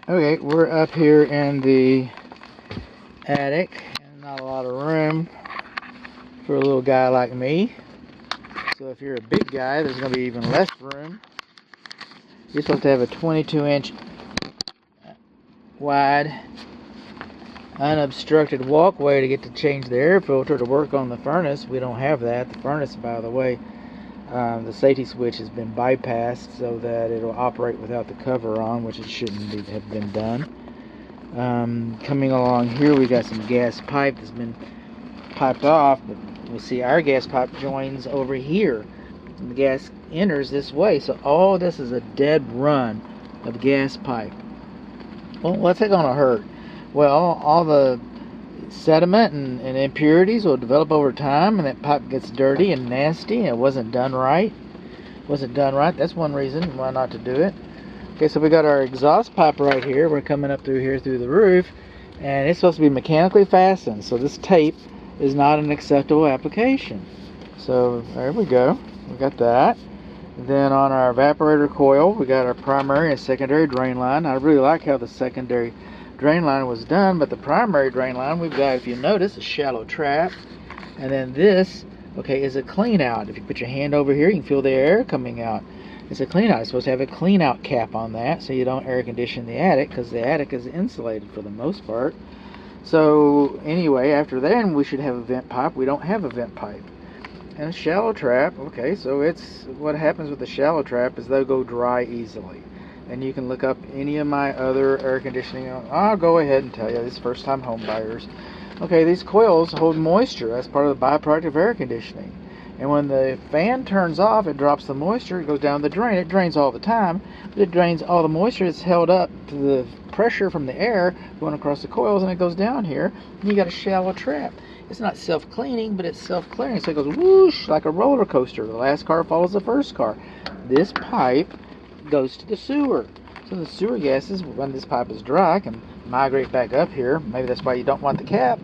Okay, we're up here in the attic, and not a lot of room for a little guy like me. So if you're a big guy, there's going to be even less room. You're supposed to have a 22-inch wide, unobstructed walkway to get to change the air filter to work on the furnace. We don't have that. The furnace, by the way, the safety switch has been bypassed so that it'll operate without the cover on, which it shouldn't have been done. Coming along here, we got some gas pipe that's been piped off, but we see our gas pipe joins over here, and the gas enters this way. So all this is a dead run of gas pipe. Well, what's it gonna hurt? Well, all the sediment and impurities will develop over time, and that pipe gets dirty and nasty, and it wasn't done right. That's one reason why not to do it. Okay, so we got our exhaust pipe right here. We're coming up through here through the roof, and it's supposed to be mechanically fastened, so this tape is not an acceptable application. So there we go, we got that. Then on our evaporator coil, we got our primary and secondary drain line. I really like how the secondary drain line was done, but the primary drain line, we've got, if you notice, a shallow trap. And then this, okay, is a clean out. If you put your hand over here, you can feel the air coming out. It's a clean out. It's supposed to have a clean out cap on that so you don't air condition the attic, because the attic is insulated for the most part. So anyway, after then we should have a vent pipe. We don't have a vent pipe. And a shallow trap, okay, so it's what happens with the shallow trap is they'll go dry easily. And you can look up any of my other air conditioning. I'll go ahead and tell you, these first time home buyers. Okay, these coils hold moisture. That's part of the byproduct of air conditioning. And when the fan turns off, it drops the moisture, it goes down the drain. It drains all the time, but it drains all the moisture that's held up to the pressure from the air going across the coils, and it goes down here, and you got a shallow trap. It's not self-cleaning, but it's self-clearing. So it goes whoosh like a roller coaster. The last car follows the first car. This pipe goes to the sewer. So the sewer gases, when this pipe is dry, can migrate back up here. Maybe that's why you don't want the cap.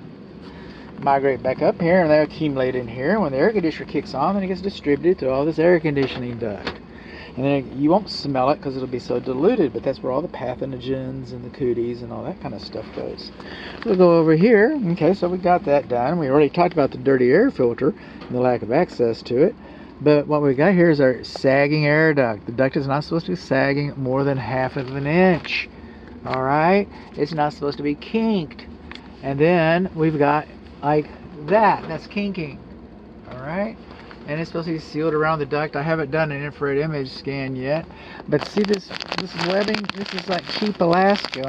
Migrate back up here, and they accumulate in here. When the air conditioner kicks on, then it gets distributed through all this air conditioning duct. And then you won't smell it because it'll be so diluted, but that's where all the pathogens and the cooties and all that kind of stuff goes. We'll go over here. Okay, so we got that done. We already talked about the dirty air filter and the lack of access to it. But what we got here is our sagging air duct. The duct is not supposed to be sagging more than 1/2 of an inch. All right? It's not supposed to be kinked. And then we've got like that. That's kinking. All right? And it's supposed to be sealed around the duct. I haven't done an infrared image scan yet, but see this webbing? This is like cheap elastic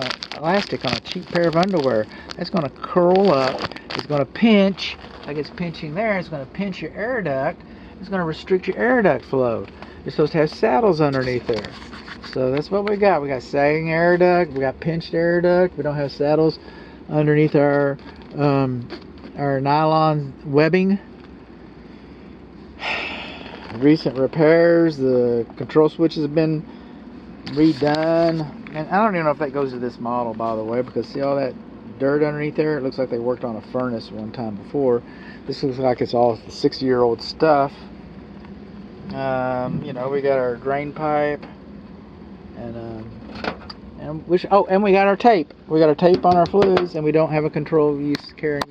on a cheap pair of underwear. That's going to curl up. It's going to pinch, like it's pinching there. It's going to pinch your air duct. It's going to restrict your air duct flow. You're supposed to have saddles underneath there. So that's what we got. We got sagging air duct. We got pinched air duct. We don't have saddles underneath our nylon webbing. Recent repairs, the control switch has been redone, and I don't even know if that goes to this model, by the way, because see all that dirt underneath there? It looks like they worked on a furnace one time before. This looks like it's all 60-year-old stuff. You know, we got our drain pipe, and we got our tape. We got our tape on our fluids, and we don't have a control use carrying